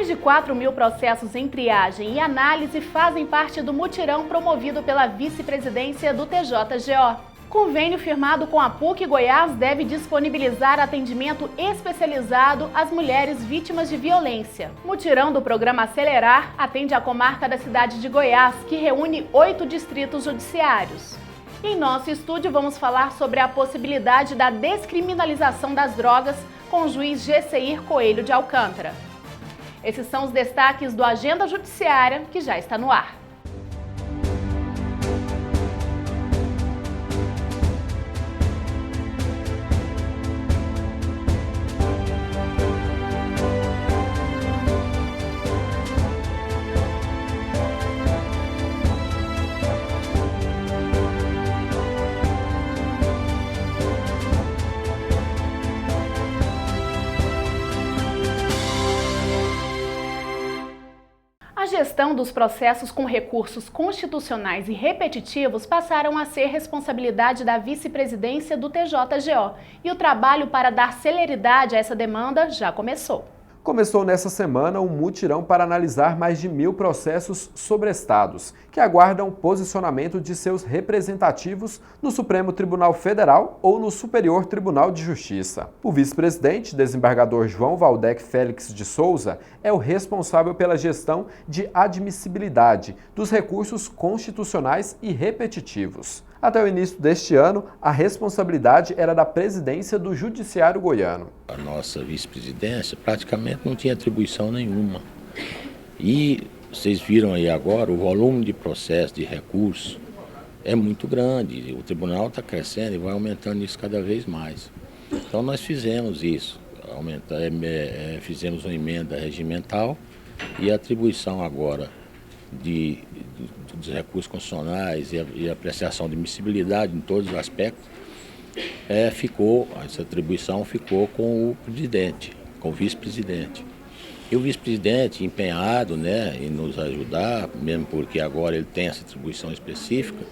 Mais de 4.000 processos em triagem e análise fazem parte do mutirão promovido pela vice-presidência do TJGO. Convênio firmado com a PUC Goiás deve disponibilizar atendimento especializado às mulheres vítimas de violência. Mutirão do programa Acelerar atende a comarca da cidade de Goiás, que reúne 8 distritos judiciários. Em nosso estúdio vamos falar sobre a possibilidade da descriminalização das drogas com o juiz Gesseir Coelho de Alcântara. Esses são os destaques do Agenda Judiciária, que já está no ar. A gestão dos processos com recursos constitucionais e repetitivos passaram a ser responsabilidade da vice-presidência do TJGO e o trabalho para dar celeridade a essa demanda já começou. Começou nessa semana um mutirão para analisar mais de 1.000 processos sobrestados, que aguardam posicionamento de seus representativos no Supremo Tribunal Federal ou no Superior Tribunal de Justiça. O vice-presidente, desembargador João Valdec Félix de Souza, é o responsável pela gestão de admissibilidade dos recursos constitucionais e repetitivos. Até o início deste ano, a responsabilidade era da presidência do Judiciário Goiano. A nossa vice-presidência praticamente não tinha atribuição nenhuma. E vocês viram aí agora, o volume de processo, de recursos, é muito grande. O tribunal está crescendo e vai aumentando isso cada vez mais. Então nós fizemos isso, fizemos uma emenda regimental e a atribuição agora dos recursos constitucionais e a apreciação de admissibilidade em todos os aspectos, essa atribuição ficou com o presidente, com o vice-presidente. E o vice-presidente, empenhado, em nos ajudar, mesmo porque agora ele tem essa atribuição específica,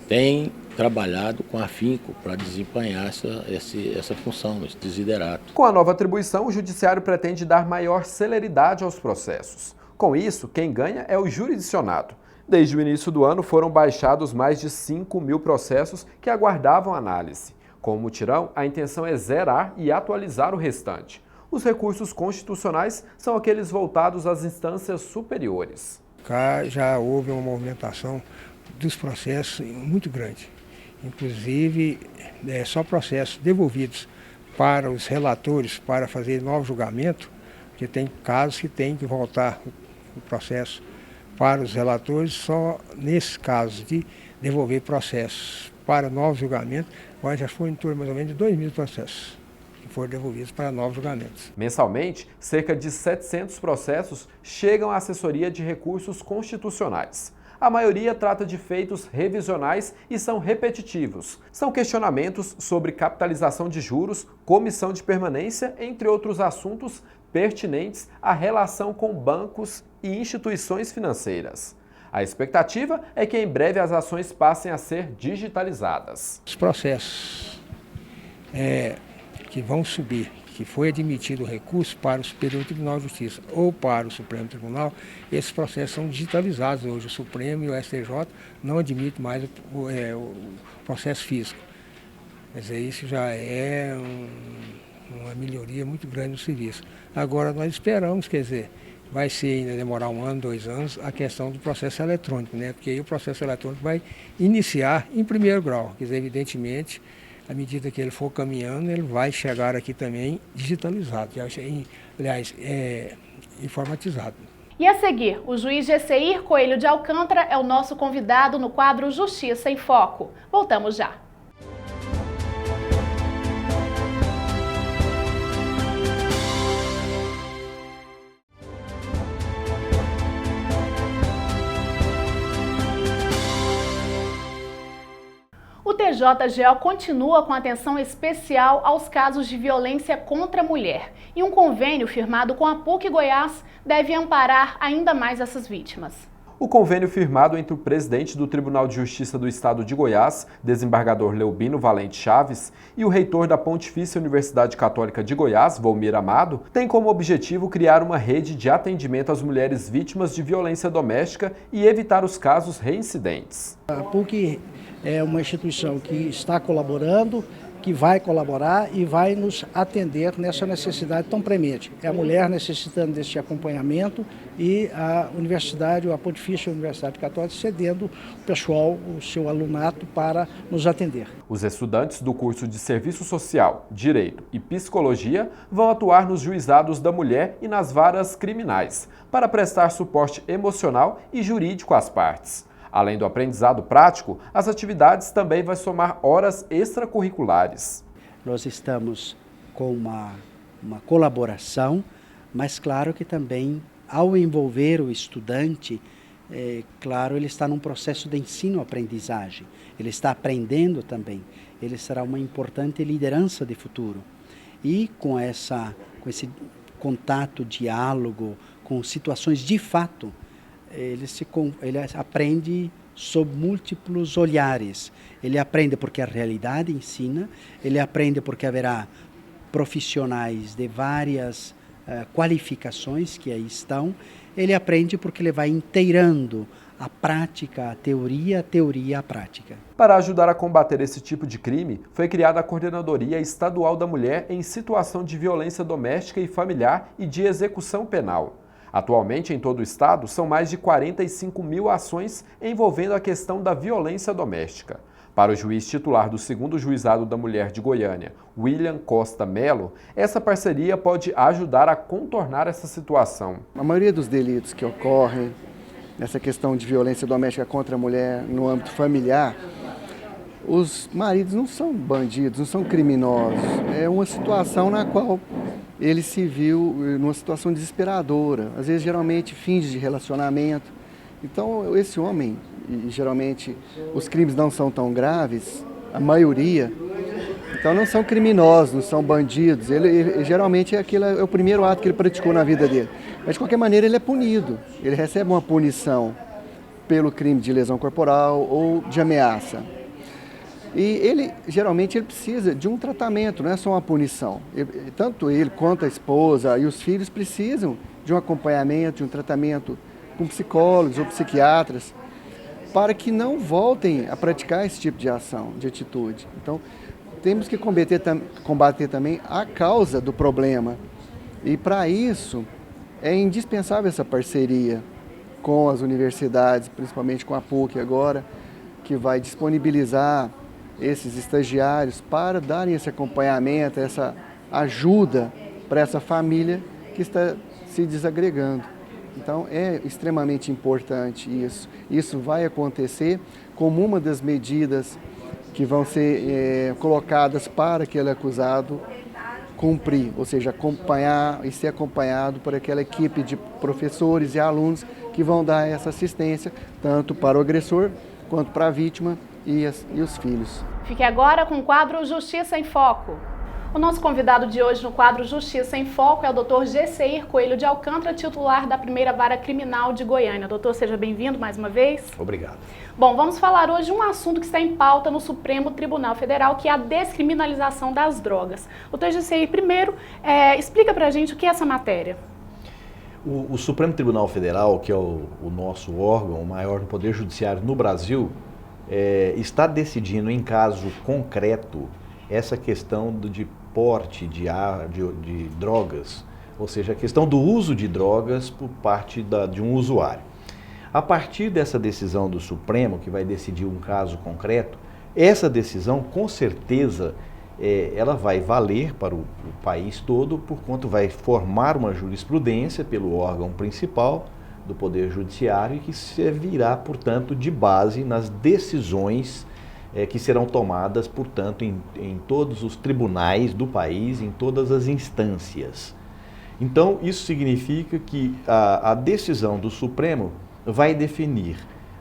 tem trabalhado com afinco para desempenhar essa função, esse desiderato. Com a nova atribuição, o Judiciário pretende dar maior celeridade aos processos. Com isso, quem ganha é o jurisdicionado. Desde o início do ano foram baixados mais de 5.000 processos que aguardavam análise. Com o mutirão, a intenção é zerar e atualizar o restante. Os recursos constitucionais são aqueles voltados às instâncias superiores. Cá já houve uma movimentação dos processos muito grande. Inclusive, só processos devolvidos para os relatores para fazer novo julgamento, porque tem casos que tem que voltar o processo para os relatores, só nesse caso de devolver processos para novo julgamento, agora já foi em torno mais ou menos de 2.000 processos que foram devolvidos para novos julgamentos. Mensalmente, cerca de 700 processos chegam à assessoria de recursos constitucionais. A maioria trata de feitos revisionais e são repetitivos. São questionamentos sobre capitalização de juros, comissão de permanência, entre outros assuntos pertinentes à relação com bancos e instituições financeiras. A expectativa é que em breve as ações passem a ser digitalizadas. Os processos que vão subir, que foi admitido o recurso para o Superior Tribunal de Justiça ou para o Supremo Tribunal, esses processos são digitalizados hoje. O Supremo e o STJ não admitem mais o processo físico. Quer dizer, isso já é uma melhoria muito grande no serviço. Agora nós esperamos, quer dizer, vai ser ainda demorar 1 ano, 2 anos, a questão do processo eletrônico, porque aí o processo eletrônico vai iniciar em primeiro grau. Quer dizer, evidentemente, à medida que ele for caminhando, ele vai chegar aqui também digitalizado, aliás, informatizado. E a seguir, o juiz Gesseir Coelho de Alcântara é o nosso convidado no quadro Justiça em Foco. Voltamos já. O TJGO continua com atenção especial aos casos de violência contra a mulher e um convênio firmado com a PUC Goiás deve amparar ainda mais essas vítimas. O convênio firmado entre o presidente do Tribunal de Justiça do Estado de Goiás, desembargador Leubino Valente Chaves, e o reitor da Pontifícia Universidade Católica de Goiás, Volmir Amado, tem como objetivo criar uma rede de atendimento às mulheres vítimas de violência doméstica e evitar os casos reincidentes. A PUC é uma instituição que está colaborando, que vai colaborar e vai nos atender nessa necessidade tão premente. É a mulher necessitando desse acompanhamento e a universidade, a Pontifícia Universidade Católica, cedendo o pessoal, o seu alunato, para nos atender. Os estudantes do curso de Serviço Social, Direito e Psicologia vão atuar nos juizados da mulher e nas varas criminais, para prestar suporte emocional e jurídico às partes. Além do aprendizado prático, as atividades também vão somar horas extracurriculares. Nós estamos com uma colaboração, mas claro que também, ao envolver o estudante, claro, ele está num processo de ensino-aprendizagem. Ele está aprendendo também. Ele será uma importante liderança de futuro. E com esse contato, diálogo, com situações de fato, ele aprende sob múltiplos olhares. Ele aprende porque a realidade ensina, ele aprende porque haverá profissionais de várias qualificações que aí estão, ele aprende porque ele vai inteirando a prática, a teoria à prática. Para ajudar a combater esse tipo de crime, foi criada a Coordenadoria Estadual da Mulher em Situação de Violência Doméstica e Familiar e de Execução Penal. Atualmente, em todo o estado, são mais de 45 mil ações envolvendo a questão da violência doméstica. Para o juiz titular do 2º Juizado da Mulher de Goiânia, William Costa Melo, essa parceria pode ajudar a contornar essa situação. A maioria dos delitos que ocorrem nessa questão de violência doméstica contra a mulher no âmbito familiar, os maridos não são bandidos, não são criminosos. É uma situação na qual ele se viu numa situação desesperadora, às vezes geralmente fins de relacionamento. Então esse homem, e geralmente os crimes não são tão graves, a maioria, então não são criminosos, não são bandidos, ele geralmente é o primeiro ato que ele praticou na vida dele. Mas de qualquer maneira ele é punido, ele recebe uma punição pelo crime de lesão corporal ou de ameaça. E geralmente ele precisa de um tratamento, não é só uma punição. Tanto ele quanto a esposa e os filhos precisam de um acompanhamento, de um tratamento com psicólogos ou psiquiatras, para que não voltem a praticar esse tipo de ação, de atitude. Então, temos que combater também a causa do problema. E para isso, é indispensável essa parceria com as universidades, principalmente com a PUC agora, que vai disponibilizar esses estagiários para darem esse acompanhamento, essa ajuda para essa família que está se desagregando. Então é extremamente importante isso. Isso vai acontecer como uma das medidas que vão ser colocadas para aquele acusado cumprir, ou seja, acompanhar e ser acompanhado por aquela equipe de professores e alunos que vão dar essa assistência tanto para o agressor quanto para a vítima e os filhos. Fique agora com o quadro Justiça em Foco. O nosso convidado de hoje no quadro Justiça em Foco é o Dr. Gesseir Coelho de Alcântara, titular da Primeira Vara Criminal de Goiânia. Doutor, seja bem-vindo mais uma vez. Obrigado. Bom, vamos falar hoje de um assunto que está em pauta no Supremo Tribunal Federal, que é a descriminalização das drogas. Doutor Gesseir, primeiro, explica pra gente o que é essa matéria. O Supremo Tribunal Federal, que é o nosso órgão, o maior do Poder Judiciário no Brasil, está decidindo em caso concreto essa questão de porte de drogas, ou seja, a questão do uso de drogas por parte de um usuário. A partir dessa decisão do Supremo, que vai decidir um caso concreto, essa decisão, com certeza, ela vai valer para o país todo, porquanto vai formar uma jurisprudência pelo órgão principal do Poder Judiciário e que servirá, portanto, de base nas decisões que serão tomadas, portanto, em todos os tribunais do país, em todas as instâncias. Então, isso significa que a decisão do Supremo vai definir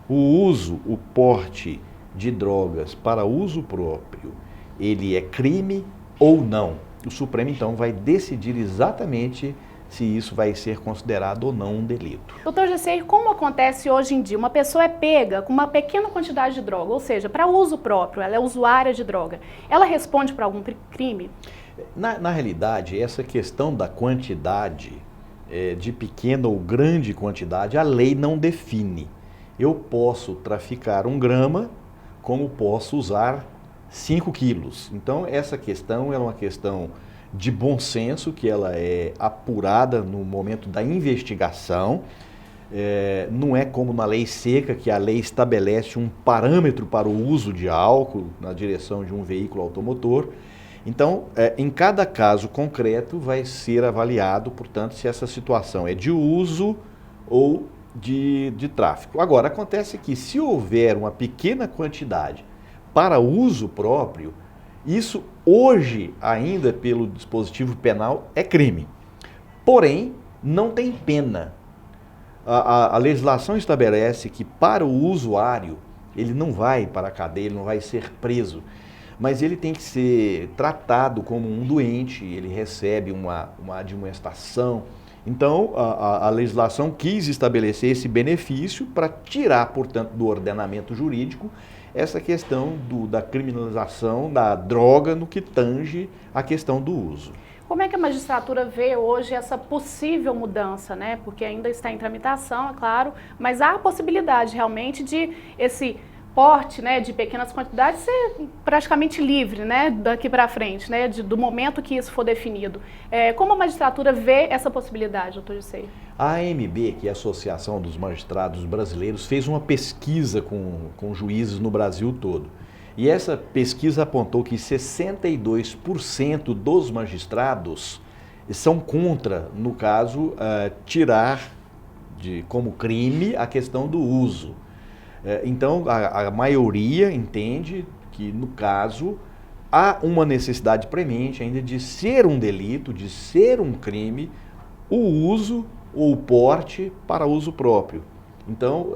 o uso, o porte de drogas para uso próprio, ele é crime ou não. O Supremo, então, vai decidir exatamente se isso vai ser considerado ou não um delito. Doutor Gessei, como acontece hoje em dia? Uma pessoa é pega com uma pequena quantidade de droga, ou seja, para uso próprio, ela é usuária de droga. Ela responde por algum crime? Na realidade, essa questão da quantidade, de pequena ou grande quantidade, a lei não define. Eu posso traficar 1 grama, como posso usar 5 quilos. Então, essa questão é uma questão de bom senso, que ela é apurada no momento da investigação. Não é como na lei seca, que a lei estabelece um parâmetro para o uso de álcool na direção de um veículo automotor. Então, em cada caso concreto vai ser avaliado, portanto, se essa situação é de uso ou de tráfico. Agora, acontece que se houver uma pequena quantidade para uso próprio, isso hoje, ainda pelo dispositivo penal, é crime. Porém, não tem pena. A legislação estabelece que para o usuário, ele não vai para a cadeia, ele não vai ser preso, mas ele tem que ser tratado como um doente, ele recebe uma admoestação. Então, a legislação quis estabelecer esse benefício para tirar, portanto, do ordenamento jurídico essa questão da criminalização da droga no que tange a questão do uso. Como é que a magistratura vê hoje essa possível mudança, né? Porque ainda está em tramitação, é claro, mas há a possibilidade realmente de esse porte, né, de pequenas quantidades ser praticamente livre, né, daqui para frente, né, do momento que isso for definido. Como a magistratura vê essa possibilidade, doutor Gessei? A AMB, que é a Associação dos Magistrados Brasileiros, fez uma pesquisa com juízes no Brasil todo. E essa pesquisa apontou que 62% dos magistrados são contra, no caso, tirar como crime a questão do uso. Então, a maioria entende que, no caso, há uma necessidade premente ainda de ser um delito, de ser um crime, o uso ou o porte para uso próprio. Então,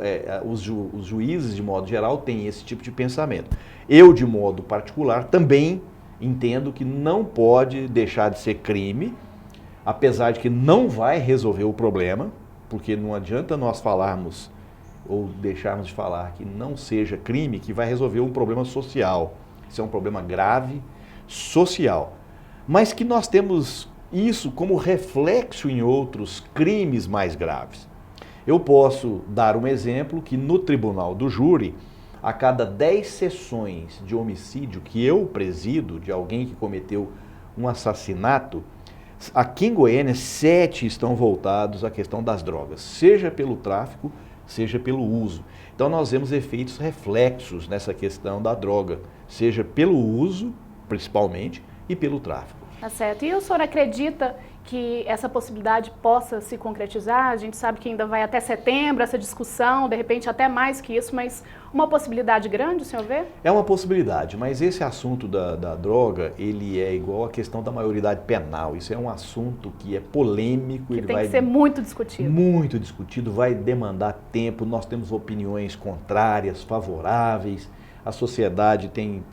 os juízes, de modo geral, têm esse tipo de pensamento. Eu, de modo particular, também entendo que não pode deixar de ser crime, apesar de que não vai resolver o problema, porque não adianta nós falarmos ou deixarmos de falar que não seja crime, que vai resolver um problema social. Isso é um problema grave, social. Mas que nós temos isso como reflexo em outros crimes mais graves. Eu posso dar um exemplo que no tribunal do júri, a cada 10 sessões de homicídio que eu presido, de alguém que cometeu um assassinato, aqui em Goiânia, 7 estão voltados à questão das drogas, seja pelo tráfico, seja pelo uso. Então nós vemos efeitos reflexos nessa questão da droga, seja pelo uso, principalmente, e pelo tráfico. Tá certo. E o senhor acredita que essa possibilidade possa se concretizar? A gente sabe que ainda vai até setembro essa discussão, de repente até mais que isso, mas uma possibilidade grande, o senhor vê? É uma possibilidade, mas esse assunto da droga, ele é igual à questão da maioridade penal. Isso é um assunto que é polêmico. Que tem que ser muito discutido. Muito discutido, vai demandar tempo, nós temos opiniões contrárias, favoráveis, a sociedade tem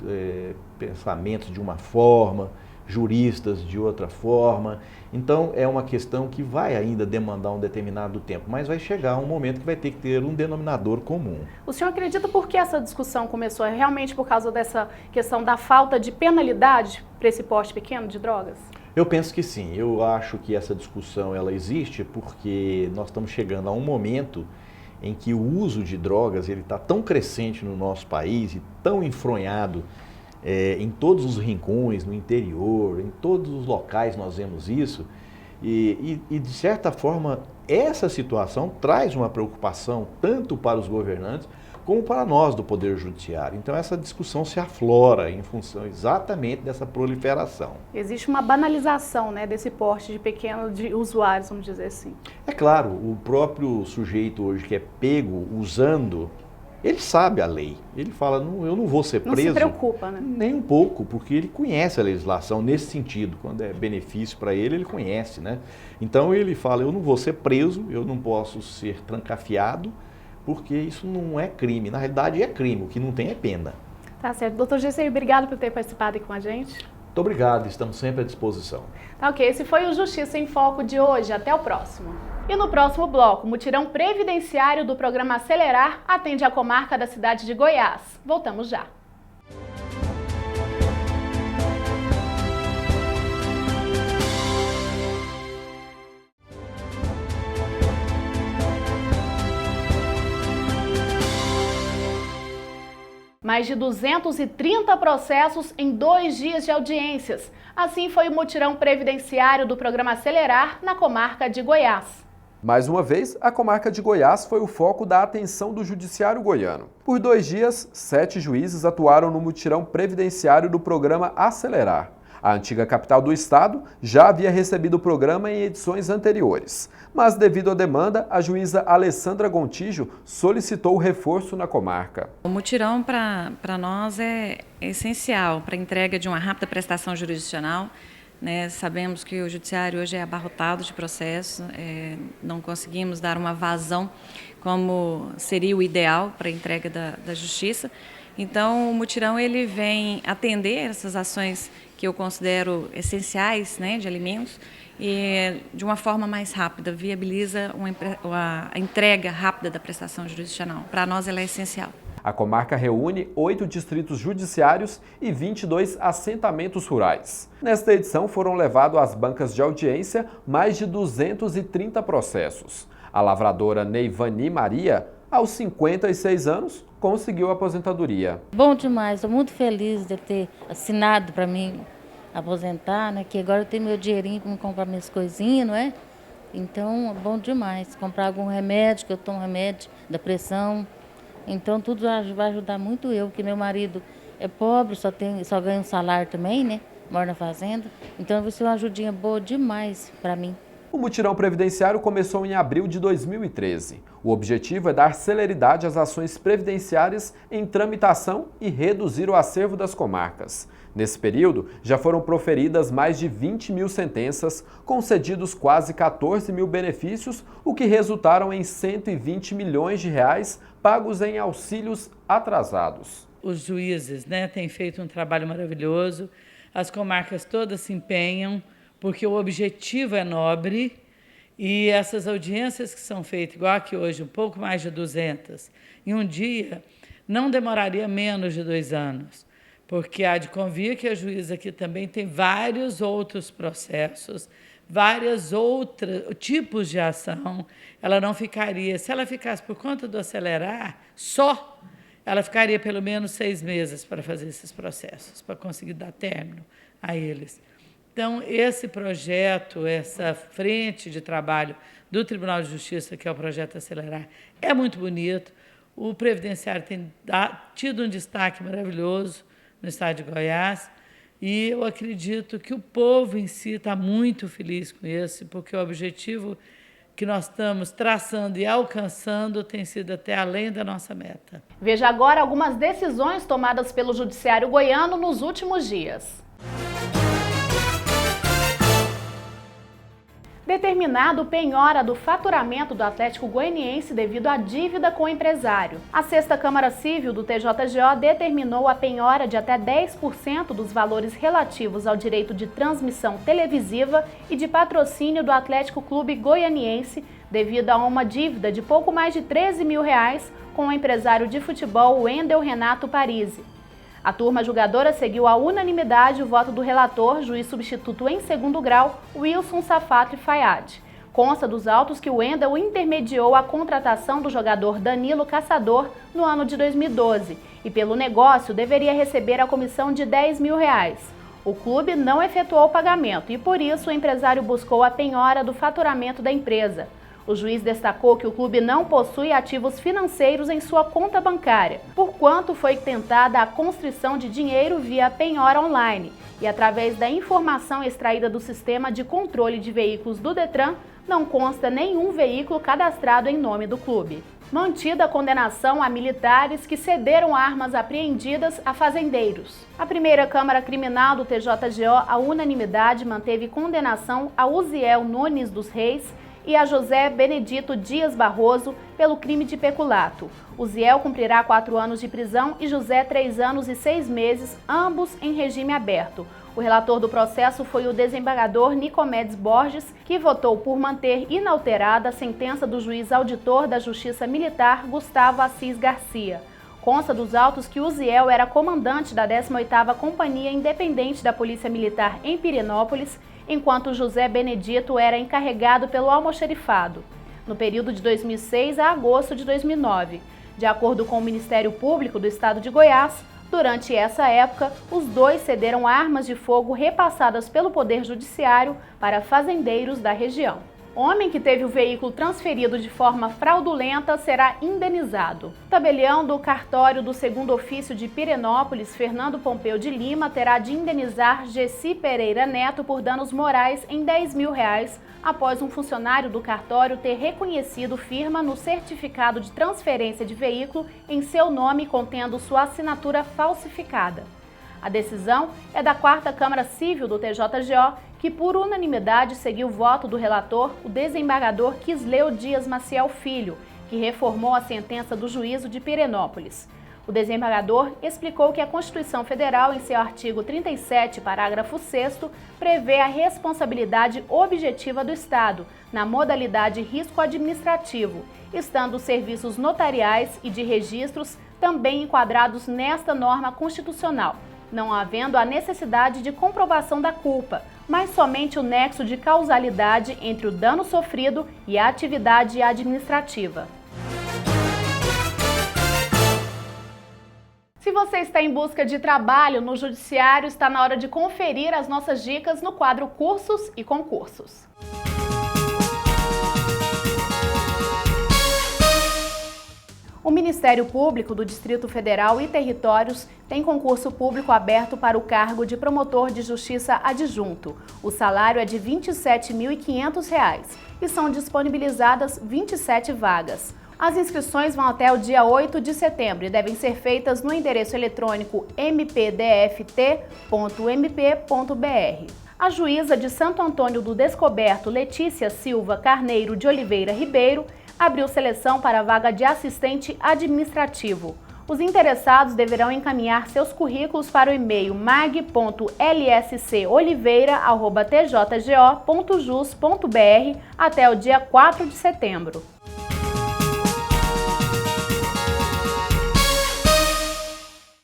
pensamentos de uma forma, juristas de outra forma. Então é uma questão que vai ainda demandar um determinado tempo, mas vai chegar um momento que vai ter que ter um denominador comum. O senhor acredita por que essa discussão começou? É realmente por causa dessa questão da falta de penalidade para esse porte pequeno de drogas? Eu penso que sim. Eu acho que essa discussão ela existe porque nós estamos chegando a um momento em que o uso de drogas ele está tão crescente no nosso país e tão enfronhado em todos os rincões, no interior, em todos os locais nós vemos isso, e de certa forma essa situação traz uma preocupação tanto para os governantes como para nós do Poder Judiciário. Então essa discussão se aflora em função exatamente dessa proliferação. Existe uma banalização, né, desse porte de pequeno de usuários, vamos dizer assim. É claro, o próprio sujeito hoje que é pego usando, ele sabe a lei, ele fala, eu não vou ser preso. Não se preocupa, né? Nem um pouco, porque ele conhece a legislação nesse sentido, quando é benefício para ele, ele conhece, né? Então ele fala, eu não vou ser preso, eu não posso ser trancafiado, porque isso não é crime, na realidade é crime, o que não tem é pena. Tá certo. Doutor Gessei, obrigado por ter participado aqui com a gente. Muito obrigado, estamos sempre à disposição. Tá ok, esse foi o Justiça em Foco de hoje. Até o próximo. E no próximo bloco, o mutirão previdenciário do programa Acelerar atende a comarca da cidade de Goiás. Voltamos já. Mais de 230 processos em 2 dias de audiências. Assim foi o mutirão previdenciário do programa Acelerar na comarca de Goiás. Mais uma vez, a comarca de Goiás foi o foco da atenção do judiciário goiano. Por 2 dias, 7 juízes atuaram no mutirão previdenciário do programa Acelerar. A antiga capital do estado já havia recebido o programa em edições anteriores, mas devido à demanda, a juíza Alessandra Gontijo solicitou o reforço na comarca. O mutirão para nós é essencial para a entrega de uma rápida prestação jurisdicional. Né? Sabemos que o judiciário hoje é abarrotado de processos, não conseguimos dar uma vazão como seria o ideal para a entrega da justiça. Então, o mutirão ele vem atender essas ações que eu considero essenciais, né, de alimentos, e de uma forma mais rápida, viabiliza a entrega rápida da prestação jurisdicional. Para nós, ela é essencial. A comarca reúne 8 distritos judiciários e 22 assentamentos rurais. Nesta edição foram levados às bancas de audiência mais de 230 processos. A lavradora Neivani Maria, aos 56 anos, conseguiu a aposentadoria. Bom demais, estou muito feliz de ter assinado para mim aposentar, né? Que agora eu tenho meu dinheirinho para comprar minhas coisinhas, não é? Então, é bom demais. Comprar algum remédio, que eu tomo remédio da pressão. Então, tudo vai ajudar muito eu, porque meu marido é pobre, só ganha um salário também, né? Mora na fazenda. Então, vai ser uma ajudinha boa demais para mim. O mutirão previdenciário começou em abril de 2013. O objetivo é dar celeridade às ações previdenciárias em tramitação e reduzir o acervo das comarcas. Nesse período, já foram proferidas mais de 20 mil sentenças, concedidos quase 14 mil benefícios, o que resultaram em 120 milhões de reais pagos em auxílios atrasados. Os juízes, né, têm feito um trabalho maravilhoso, as comarcas todas se empenham, porque o objetivo é nobre e essas audiências que são feitas, igual aqui hoje, um pouco mais de 200, em um dia, não demoraria menos de 2 anos, porque há de convir que a juíza aqui também tem vários outros processos, vários outros tipos de ação. Ela não ficaria, se ela ficasse por conta do Acelerar, só, ela ficaria pelo menos 6 meses para fazer esses processos, para conseguir dar término a eles. Então, esse projeto, essa frente de trabalho do Tribunal de Justiça, que é o projeto Acelerar, é muito bonito. O Previdenciário tem tido um destaque maravilhoso no estado de Goiás e eu acredito que o povo em si está muito feliz com isso, porque o objetivo que nós estamos traçando e alcançando tem sido até além da nossa meta. Veja agora algumas decisões tomadas pelo Judiciário goiano nos últimos dias. Determinado penhora do faturamento do Atlético Goianiense devido à dívida com o empresário. A 6ª Câmara Civil do TJGO determinou a penhora de até 10% dos valores relativos ao direito de transmissão televisiva e de patrocínio do Atlético Clube Goianiense devido a uma dívida de pouco mais de 13 mil reais com o empresário de futebol Wendel Renato Parisi. A turma julgadora seguiu à unanimidade o voto do relator, juiz substituto em 2º grau, Wilson Safatli Fayad. Consta dos autos que o Wendel intermediou a contratação do jogador Danilo Caçador no ano de 2012 e, pelo negócio, deveria receber a comissão de 10 mil reais. O clube não efetuou o pagamento e, por isso, o empresário buscou a penhora do faturamento da empresa. O juiz destacou que o clube não possui ativos financeiros em sua conta bancária, porquanto foi tentada a constrição de dinheiro via penhora online e, através da informação extraída do sistema de controle de veículos do Detran, não consta nenhum veículo cadastrado em nome do clube. Mantida a condenação a militares que cederam armas apreendidas a fazendeiros. A 1ª Câmara Criminal do TJGO, à unanimidade, manteve condenação a Uziel Nunes dos Reis e a José Benedito Dias Barroso pelo crime de peculato. Uziel cumprirá 4 anos de prisão e José 3 anos e 6 meses, ambos em regime aberto. O relator do processo foi o desembargador Nicomedes Borges, que votou por manter inalterada a sentença do juiz auditor da Justiça Militar, Gustavo Assis Garcia. Consta dos autos que Uziel era comandante da 18ª Companhia Independente da Polícia Militar em Pirenópolis, enquanto José Benedito era encarregado pelo almoxerifado, no período de 2006 a agosto de 2009. De acordo com o Ministério Público do Estado de Goiás, durante essa época, os dois cederam armas de fogo repassadas pelo Poder Judiciário para fazendeiros da região. Homem que teve o veículo transferido de forma fraudulenta será indenizado. O tabelião do cartório do 2º Ofício de Pirenópolis, Fernando Pompeu de Lima, terá de indenizar Gessi Pereira Neto por danos morais em R$10 mil, após um funcionário do cartório ter reconhecido firma no certificado de transferência de veículo em seu nome contendo sua assinatura falsificada. A decisão é da 4ª Câmara Civil do TJGO, que por unanimidade seguiu o voto do relator, o desembargador Quisleu Dias Maciel Filho, que reformou a sentença do juízo de Pirenópolis. O desembargador explicou que a Constituição Federal, em seu artigo 37, parágrafo 6º, prevê a responsabilidade objetiva do Estado, na modalidade risco administrativo, estando os serviços notariais e de registros também enquadrados nesta norma constitucional, não havendo a necessidade de comprovação da culpa, mas somente o nexo de causalidade entre o dano sofrido e a atividade administrativa. Se você está em busca de trabalho no Judiciário, está na hora de conferir as nossas dicas no quadro Cursos e Concursos. O Ministério Público do Distrito Federal e Territórios tem concurso público aberto para o cargo de promotor de justiça adjunto. O salário é de R$ 27.500 e são disponibilizadas 27 vagas. As inscrições vão até o dia 8 de setembro e devem ser feitas no endereço eletrônico mpdft.mp.br. A juíza de Santo Antônio do Descoberto, Letícia Silva Carneiro de Oliveira Ribeiro, abriu seleção para a vaga de assistente administrativo. Os interessados deverão encaminhar seus currículos para o e-mail mag.lscoliveira@tjgo.jus.br até o dia 4 de setembro.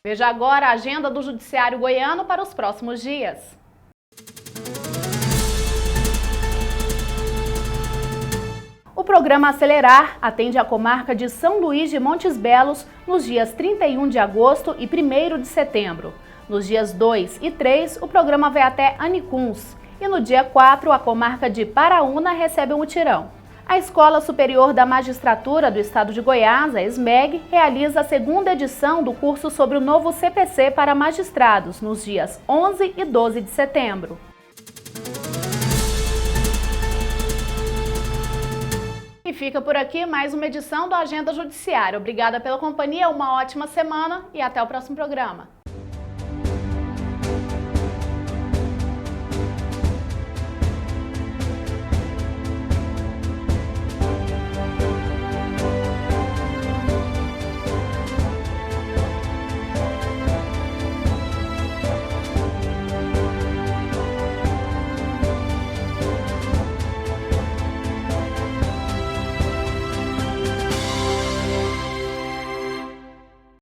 Veja agora a agenda do Judiciário Goiano para os próximos dias. O programa Acelerar atende a comarca de São Luís de Montes Belos nos dias 31 de agosto e 1º de setembro. Nos dias 2 e 3, o programa vai até Anicuns e no dia 4, a comarca de Paraúna recebe um mutirão. A Escola Superior da Magistratura do Estado de Goiás, a ESMEG, realiza a 2ª edição do curso sobre o novo CPC para magistrados nos dias 11 e 12 de setembro. E fica por aqui mais uma edição do Agenda Judiciária. Obrigada pela companhia, uma ótima semana e até o próximo programa.